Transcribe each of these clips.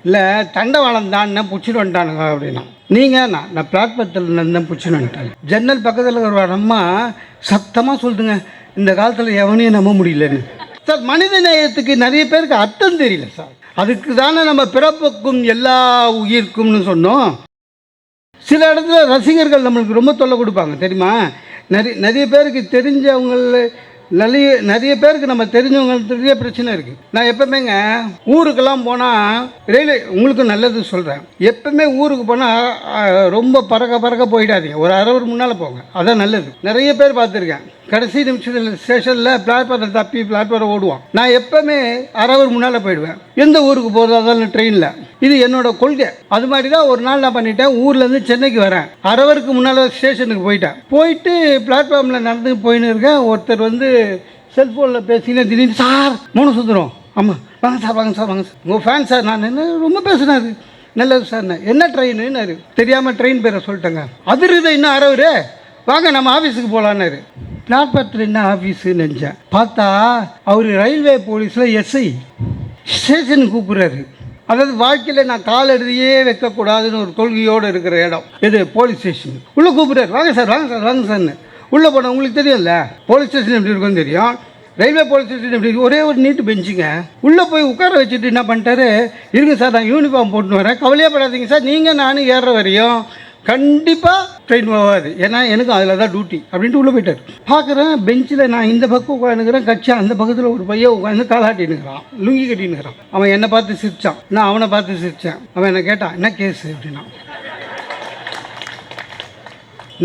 இல்லை தண்டவாளம் தான் பிடிச்சிட்டு வந்துட்டானுங்க அப்படின்னா. நீங்கள் நான் பிளாட்பாரத்தில் இருந்தேன் பிடிச்சிட்டு வந்துட்டேன். ஜன்னல் பக்கத்தில் ஒரு அம்மா சத்தமாக சொல்லுதுங்க, இந்த காலத்தில் எவனையும் நம்ப முடியலன்னு. சார், மனித நேயத்துக்கு நிறைய பேருக்கு அர்த்தம் தெரியல சார். அதுக்கு தானே நம்ம பிறப்புக்கும் எல்லா உயிர்க்கும்னு சொன்னோம். சில இடத்துல ரசிகர்கள் நம்மளுக்கு ரொம்ப தொல்லை கொடுப்பாங்க தெரியுமா. நிறைய பேருக்கு தெரிஞ்சவங்கள நிறைய பேருக்கு நம்ம தெரிஞ்சவங்களுக்கு பிரச்சனை இருக்குது. நான் எப்பவுமேங்க ஊருக்கெல்லாம் போனால் ரயில்வே உங்களுக்கு நல்லது சொல்கிறேன், எப்பவுமே ஊருக்கு போனால் ரொம்ப பறக்க போயிடாதீங்க, ஒரு அரை அவர் முன்னால் போங்க, அதான் நல்லது. நிறைய பேர் பார்த்துருக்கேன் கடைசி நிமிஷத்தில் ஸ்டேஷனில் பிளாட்ஃபார்ம் தப்பி பிளாட்ஃபார்ம் ஓடுவான். நான் எப்பவுமே அரை அவர் முன்னால் போயிடுவேன் எந்த ஊருக்கு போகிறதா இருந்தாலும் ட்ரெயினில். இது என்னோட கொள்கை. அது மாதிரி தான் ஒரு நாள் நான் பண்ணிட்டேன். ஊர்லேருந்து சென்னைக்கு வரேன், அரை அவருக்கு முன்னால் ஸ்டேஷனுக்கு போயிட்டு பிளாட்ஃபார்மில் நடந்து போயின்னு இருக்கேன். ஒருத்தர் வந்து செல்ஃபோனில் பேசினேன். திடீர்னு சார் மௌன சுந்தரம், ஆமாம் வாங்க சார் உங்கள் ஃபேன் சார். நான் என்ன ரொம்ப பேசுனாரு. நல்லது சார். என்ன ட்ரெயின்னு தெரியாமல் ட்ரெயின் பேரை சொல்லிட்டேங்க. அதிருதை இன்னும் அறவரு வாங்க நம்ம ஆஃபீஸுக்கு போகலான்னாரு. பிளாட்பாரத்தில் என்ன ஆஃபீஸுன்னு நினச்சேன். பார்த்தா அவர் ரயில்வே போலீஸில் எஸ்ஐ ஸ்டேஷனுக்கு கூப்பிட்றாரு. அதாவது வாழ்க்கையில் நான் கால் எழுதியே வைக்கக்கூடாதுன்னு ஒரு கொள்கையோடு இருக்கிற இடம் இது போலீஸ் ஸ்டேஷன். உள்ளே கூப்பிட்றாரு, வாங்க சார்னு. உள்ளே போனால் உங்களுக்கு தெரியும்ல போலீஸ் ஸ்டேஷன் எப்படி இருக்குன்னு தெரியும். ரயில்வே போலீஸ் ஸ்டேஷன் எப்படி ஒரே ஒரு நீட்டு பெஞ்சுங்க. உள்ளே போய் உட்கார வச்சுட்டு என்ன பண்ணிட்டாரு, இருங்க சார் நான் யூனிஃபார்ம் போட்டுன்னு வரேன், கவலையே படாதீங்க சார், நீங்கள் நானும் ஏறுற வரையும் கண்டிப்பாக ட்ரெயின் போகாது, ஏன்னா எனக்கு அதில் தான் டியூட்டி அப்படின்ட்டு உள்ளே போயிட்டார். பார்க்குறேன் பெஞ்சில் நான் இந்த பக்கம் உட்காந்துக்கிறேன், கட்சி அந்த பக்கத்தில் ஒரு பையன் உட்காந்து காலாட்டினுக்கிறான், லுங்கி கட்டினுக்கிறான். அவன் என்னை பார்த்து சிரித்தான், நான் அவனை பார்த்து சிரித்தேன். அவன் என்னை கேட்டான் என்ன கேஸு அப்படின்னா.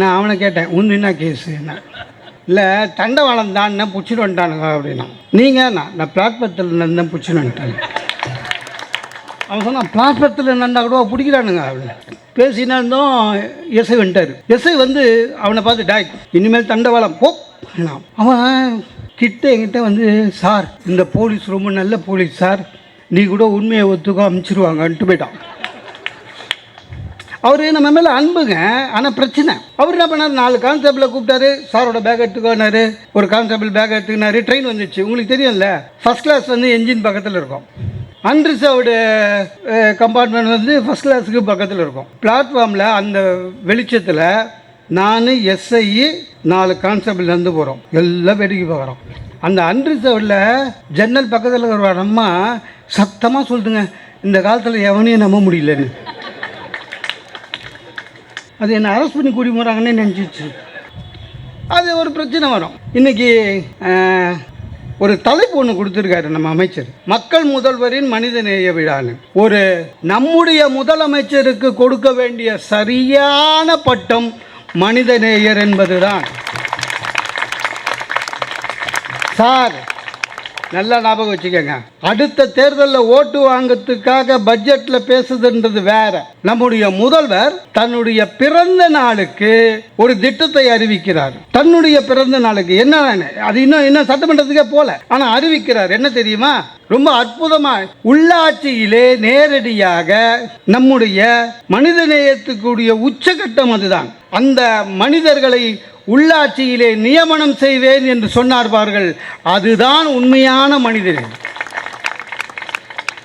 நான் அவனை கேட்டேன் உன் என்ன கேஸு என்ன. இல்லை தண்டவாளம் தான் பிடிச்சிட்டு வந்துட்டானுங்க அப்படின்னா. நீங்கள் நான் பிளாட்பாரத்தில் இருந்தேன் பிடிச்சிட்டு வந்துட்டேன். அவன் சொன்னான் பிளாட்பாரத்தில் நண்டா கூட பிடிக்கிறானுங்க அப்படின்னு. பேசினா இருந்தோம். எஸ்ஐ வந்துட்டார். எஸ்ஐ வந்து அவனை பார்த்து டாய் இனிமேல் தண்டவாளம் போ. அவன் என்கிட்ட வந்து சார் இந்த போலீஸ் ரொம்ப நல்ல போலீஸ் சார், நீ கூட உண்மையை ஒத்துக்கோ அனுப்பிச்சிருவாங்கன்ட்டு போயிட்டான். அவர் நம்ம மேலே அன்புங்க. ஆனால் பிரச்சனை அவர் என்ன பண்ணார், 4 கான்ஸ்டபிளை கூப்பிட்டாரு, சாரோட பேக் எடுத்துக்கோனாரு. ஒரு கான்ஸ்டபிள் பேக் எடுத்துக்கினாரு. ட்ரெயின் வந்துச்சு. உங்களுக்கு தெரியும்ல ஃபஸ்ட் கிளாஸ் வந்து என்ஜின் பக்கத்தில் இருக்கும், அன்ரிசர்வ்டு கம்பார்ட்மெண்ட் வந்து ஃபஸ்ட் கிளாஸுக்கு பக்கத்தில் இருக்கும். பிளாட்ஃபார்மில் அந்த வெளிச்சத்தில் நான் எஸ்ஐ 4 கான்ஸ்டபிள் வந்து போகிறோம், எல்லாம் வேடிக்கை பார்க்குறோம். அந்த அன்ரிசர்வ்டில் ஜன்னல் பக்கத்தில் ஒரு அம்மா சத்தமாக சொல்லுதுங்க, இந்த காலத்தில் எவனையும் நம்ப முடியலன்னு. அது என்னை அரெஸ்ட் பண்ணி கூட்டி போகிறாங்கன்னு நினச்சிச்சு. அது ஒரு பிரச்சனை வரும். இன்றைக்கி ஒரு தலைப்பு ஒன்று கொடுத்துருக்காரு நம்ம அமைச்சர், மக்கள் முதல்வரின் மனிதநேய விழான்னு. ஒரு நம்முடைய முதலமைச்சருக்கு கொடுக்க வேண்டிய சரியான பட்டம் மனிதநேயர் என்பதுதான். சார் நல்லா ஞாபகம் வச்சுக்கோங்க, அடுத்த தேர்தலில் ஓட்டு வாங்கிறதுக்காக பட்ஜெட்டில் பேசுதுன்றது வேற. நம்முடைய முதல்வர் தன்னுடைய பிறந்த நாளுக்கு ஒரு திட்டத்தை அறிவிக்கிறார். தன்னுடைய பிறந்த நாளுக்கு என்ன, அது இன்னும் சட்டமன்றத்துக்கே போல, ஆனால் அறிவிக்கிறார். என்ன தெரியுமா, ரொம்ப அற்புதமா உள்ளாட்சியிலே நேரடியாக நம்முடைய மனிதநேயத்துக்குரிய உச்சகட்டம் அதுதான். அந்த மனிதர்களை உள்ளாட்சியிலே நியமனம் செய்வேன் என்று சொன்னார்கள். அதுதான் உண்மையான மனிதநேயம்.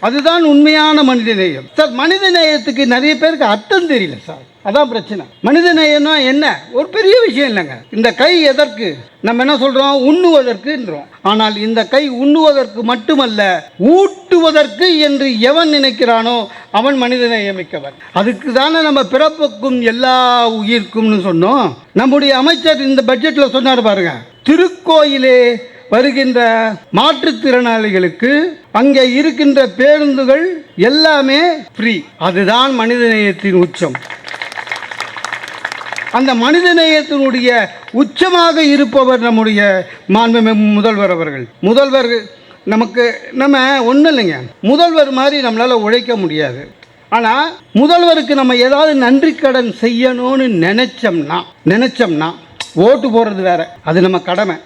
அதுதான் உண்மையான மனிதநேயம். சார், மனிதநேயத்துக்கு நிறைய பேருக்கு அர்த்தம் தெரியல சார், அதான் பிரச்சனை. மனிதநேயம்னா என்ன, ஒரு பெரிய விஷயம் இல்லைங்க. இந்த கை எதற்கு நம்ம என்ன சொல்றோம், உண்ணுவதற்குன்றோம். ஆனால் இந்த கை உண்ணுவதற்கு மட்டுமல்ல, ஊட்டுவதற்கு என்று எவன் நினைக்கிறானோ அவன் மனிதநேயமிக்கவன். அதுக்கு தானே நம்ம பிறப்புக்கும் எல்லா உயிர்க்கும்னு சொன்னோம். நம்முடைய அமைச்சர் இந்த பட்ஜெட்டில் சொன்னார் பாருங்க, திருக்கோயிலே வருகின்ற மாற்றுத்திறனாளிகளுக்கு அங்கே இருக்கின்ற பேருந்துகள் எல்லாமே ஃப்ரீ. அதுதான் மனிதநேயத்தின் உச்சம். அந்த மனிதநேயத்தினுடைய உச்சமாக இருப்பவர் நம்முடைய மாண்புமிகு முதல்வர் அவர்கள். முதல்வர் நம்ம ஒன்றும் இல்லைங்க, முதல்வர் மாதிரி நம்மளால் உழைக்க முடியாது. ஆனால் முதல்வருக்கு நம்ம ஏதாவது நன்றி கடன் செய்யணும்னு நினச்சோம்னா ஓட்டு போடுறது வேற, அது நம்ம கடமை.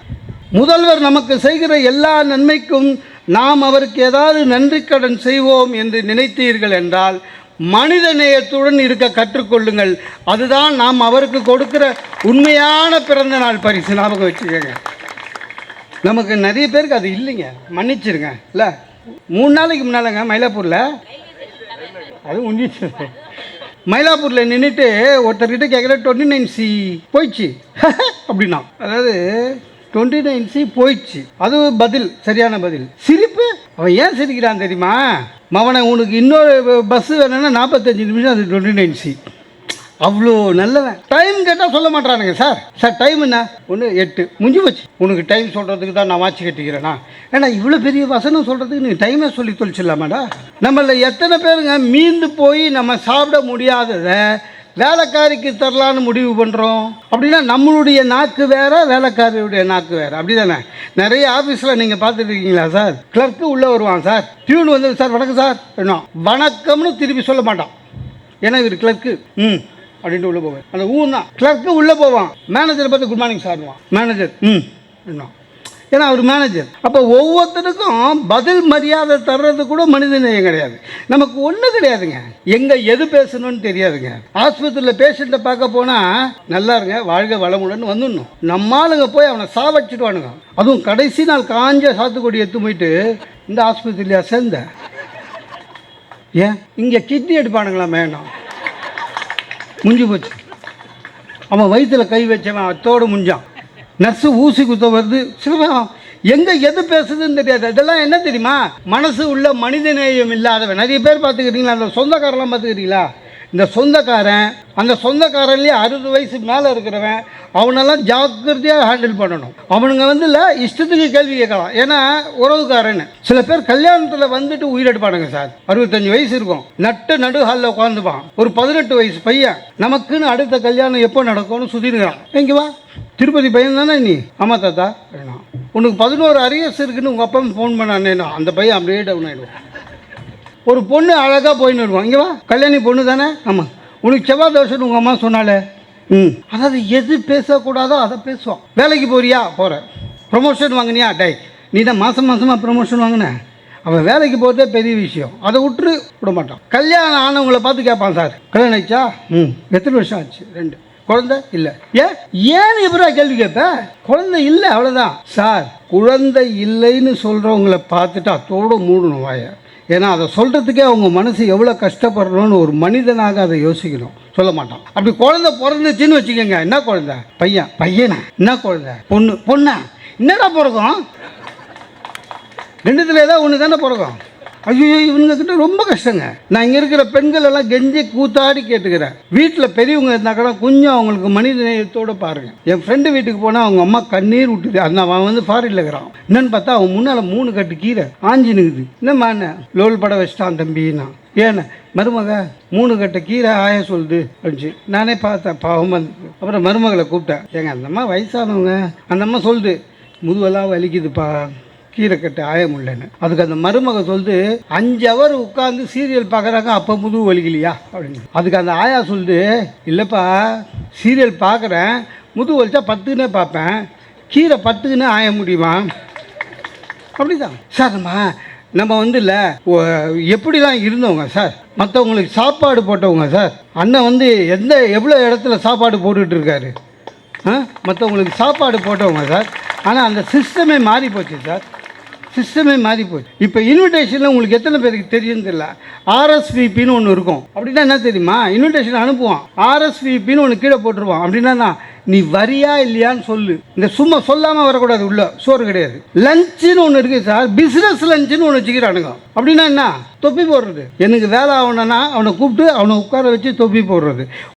முதல்வர் நமக்கு செய்கிற எல்லா நன்மைக்கும் நாம் அவருக்கு ஏதாவது நன்றி கடன் செய்வோம் என்று நினைத்தீர்கள் என்றால் மனித நேயத்துடன் இருக்க கற்றுக்கொள்ளுங்கள். அதுதான் நாம் அவருக்கு கொடுக்கிற உண்மையான பிறந்த நாள் பரிசு. ஞாபகம் வச்சுக்கோங்க. நமக்கு நிறைய பேருக்கு அது இல்லைங்க, மன்னிச்சிருங்க. இல்லை 3 நாளைக்கு முன்னாலங்க மயிலாப்பூரில் அது முடிஞ்சிச்சு. மயிலாப்பூரில் நின்றுட்டு ஒருத்தர்கிட்ட கேட்குற 29C போயிடுச்சு அப்படின்னா, அதாவது 29C போயிடுச்சு. அது பதில், சரியான பதில். சிரிப்பு, அவன் ஏன் சிரிக்கிறான் தெரியுமா? மவனை உனக்கு இன்னொரு பஸ்ஸு வேணும்னா 45 நிமிஷம், அது 29C. அவ்வளோ நல்லவன். டைம் கேட்டால் சொல்ல மாட்டானுங்க. சார் டைம் என்ன? 8 முடிஞ்சு போச்சு. உனக்கு டைம் சொல்கிறதுக்கு தான் நான் வாட்சி கட்டிக்கிறேன்னா? ஏன்னா இவ்வளோ பெரிய வசனம் சொல்கிறதுக்கு நீங்கள் டைமே சொல்லி தொலைச்சிடலாமாடா? நம்மள எத்தனை பேருங்க மீந்து போய் நம்ம சாப்பிட முடியாததை வேலைக்காரிக்கு தரலான்னு முடிவு பண்ணுறோம். அப்படின்னா நம்மளுடைய நாக்கு வேற, வேலைக்காரியுடைய நாக்கு வேறு. அப்படி தானே? நிறைய ஆஃபீஸில் நீங்கள் பார்த்துட்டு இருக்கீங்களா சார்? கிளர்க்கு உள்ளே வருவான் சார், டியூன் வந்து சார் வணக்கம் சார் என்ன வணக்கம்னு திருப்பி சொல்ல மாட்டான். ஏன்னா இவர் கிளர்க்கு அப்படின்ட்டு உள்ளே போவேன். அந்த தான் கிளர்க்கு உள்ளே போவான். மேனேஜரை பார்த்து குட் மார்னிங் சார்வான். மேனேஜர் என்ன, ஏன்னா அவர் மேனேஜர். அப்போ ஒவ்வொருத்தருக்கும் பதில் மரியாதை தர்றது கூட மனித நேயம் கிடையாது. நமக்கு ஒன்றும் கிடையாதுங்க. எங்கே எது பேசணும்னு தெரியாதுங்க. ஆஸ்பத்திரியில் பேஷண்ட்டை பார்க்க போனால் நல்லா இருங்க வாழ்க வளமுடன் வந்துடணும். நம்ம ஆளுங்க போய் அவனை சாவடிச்சிடுவானுங்க. அதுவும் கடைசி நாள் காஞ்ச சாத்துக்குடி எடுத்து போயிட்டு இந்த ஆஸ்பத்திரியா சேர்ந்த ஏன் இங்கே கிட்னி எடுப்பானுங்களா வேணாம், முடிஞ்சு போச்சு. அவன் வயிற்றில் கை வச்சவன் அத்தோடு முடிஞ்சான். நர்ஸு ஊசி குத்த வருது, சிலவன் எங்கே எது பேசுதுன்னு தெரியாது. அதெல்லாம் என்ன தெரியுமா? மனசு உள்ள மனித நேயம் இல்லாதவன். நிறைய பேர் பார்த்துக்கிட்டீங்களா? அந்த சொந்தக்காரெல்லாம் பார்த்துக்கிட்டீங்களா? இந்த சொந்தக்காரன், அந்த சொந்தக்காரன்லேயே 60 வயசு மேலே இருக்கிறவன், அவனெல்லாம் ஜாக்கிரதையாக ஹேண்டில் பண்ணணும். அவனுங்க வந்து இல்லை இஷ்டத்துக்கு கேள்வி கேட்கலாம். ஏன்னா உறவுக்காரன்னு. சில பேர் கல்யாணத்தில் வந்துட்டு உயிரெடுப்பானுங்க சார். 65 வயசு இருக்கும், நடு ஹாலில் உட்காந்துப்பான். ஒரு 18 வயசு பையன், நமக்குன்னு அடுத்த கல்யாணம் எப்போ நடக்கும்னு சுற்றிருக்கிறான். எங்கே வா, திருப்பதி பையன் தானே நீ? ஆமாம் தாத்தா. உனக்கு 11 அரியர்ஸ் இருக்குன்னு உங்கள் அப்பா ஃபோன் பண்ணானேன்னா அந்த பையன் அப்படியே டவுன் ஆகிடுவான். ஒரு பொண்ணு அழகாக போயின்னு வருவான். இங்கே வா, கல்யாணி பொண்ணு தானே? ஆமாம். உனக்கு செவ்வாய் தோஷம்னு உங்கள் அம்மா சொன்னாலே. அதாவது எது பேசக்கூடாதோ அதை பேசுவான். வேலைக்கு போறியா? போகிறேன். ப்ரொமோஷன் வாங்கினியா? டை நீ தான் மாதமாக ப்ரொமோஷன் வாங்கின. அவன் வேலைக்கு போகிறதே பெரிய விஷயம். அதை விட மாட்டான். கல்யாணம் ஆனவங்களை பார்த்து கேட்பான், சார் கல்யாணம் ஆயிடுச்சா? எத்தனை வருஷம் ஆச்சு? 2. குழந்தை இல்லை. ஏன் எப்படா கேள்வி கேட்ப? குழந்தை இல்லை, அவ்வளோதான். சார் குழந்தை இல்லைன்னு சொல்கிறவங்களை பார்த்துட்டு அதோடு மூடணும் வாய. ஏன்னா அதை சொல்கிறதுக்கே அவங்க மனசு எவ்வளோ கஷ்டப்படுறோன்னு ஒரு மனிதனாக அதை யோசிக்கணும். சொல்ல மாட்டான். அப்படி குழந்தை பிறந்துச்சுன்னு வச்சுக்கோங்க. என்ன குழந்தை? பையனா? என்ன குழந்தை? பொண்ணா? என்னடா பிறக்கும்? 2த்துல ஏதாவது ஒன்று தானே பிறக்கும். ஐயோ, இவங்கக்கிட்ட ரொம்ப கஷ்டங்க. நான் இங்கே இருக்கிற பெண்கள் எல்லாம் கெஞ்சி கூத்தாடி கேட்டுக்கிறேன். வீட்டில் பெரியவங்க இருந்தால் கூட கொஞ்சம் அவங்களுக்கு மனித நேயத்தோடு பாருங்கள். என் ஃப்ரெண்டு வீட்டுக்கு போனால் அவங்க அம்மா கண்ணீர் விட்டுது. அந்த அவன் வந்து ஃபாரின்ல இருக்கிறான். என்னன்னு பார்த்தா அவன் முன்னால் 3 கட்டு கீரை ஆஞ்சி நிற்குது. என்னம்மா என்ன லோல் பட வச்சிட்டான் தம்பின்னா? ஏன்னா மருமக 3 கட்ட கீரை ஆய சொல்லுது அப்படிச்சு. நானே பார்த்தேன், பாவம் வந்து. அப்புறம் மருமகளை கூப்பிட்டேன். ஏங்க அந்த அம்மா வயசானவங்க, அந்த அம்மா சொல்லுது முதுவெல்லாம் வலிக்குதுப்பா, கீரை கட்டு ஆய முடியலன்னு. அதுக்கு அந்த மருமக சொல்லுது 5 ஹவர் உட்காந்து சீரியல் பார்க்குறாங்க, அப்போ முதுகு வலிக்கலையா அப்படின்னு. அதுக்கு அந்த ஆயா சொல்லுது, இல்லைப்பா சீரியல் பார்க்குறேன், முதுகு வலிச்சா 10க்குன்னே பார்ப்பேன், கீரை 10க்குன்னே ஆய முடியுமா? அப்படிதான் சார். நம்ம வந்து இல்லை எப்படிலாம் இருந்தவங்க சார், மற்றவங்களுக்கு சாப்பாடு போட்டவங்க சார். அண்ணன் வந்து எவ்வளோ இடத்துல சாப்பாடு போட்டுட்ருக்காரு, மற்றவங்களுக்கு சாப்பாடு போட்டவங்க சார். ஆனால் அந்த சிஸ்டமே மாறி போச்சு சார், சிஸ்டமே மாறி போச்சு. இப்போ இன்விடேஷனில் உங்களுக்கு எத்தனை பேருக்கு தெரியும் தெரியல, RSVPன்னு ஒன்று இருக்கும். அப்படின்னா என்ன தெரியுமா? இன்விடேஷன் அனுப்புவான், RSVPன்னு ஒன்று கீழே போட்டுருவான். அப்படின்னா நீ வரியா இல்லையான்னு சொல்லு. இந்த சும்மா சொல்லாமல் வரக்கூடாது, உள்ள சோறு கிடையாது. லஞ்சுன்னு ஒன்று இருக்குது சார், பிஸ்னஸ் லஞ்சுன்னு ஒன்று வச்சுக்கிறானுங்க. அப்படின்னா என்ன? தொப்பி போடுறது. எனக்கு வேலை ஆகணும்னா அவனை கூப்பிட்டு அவனை உட்கார வச்சு தொப்பி போடுறது.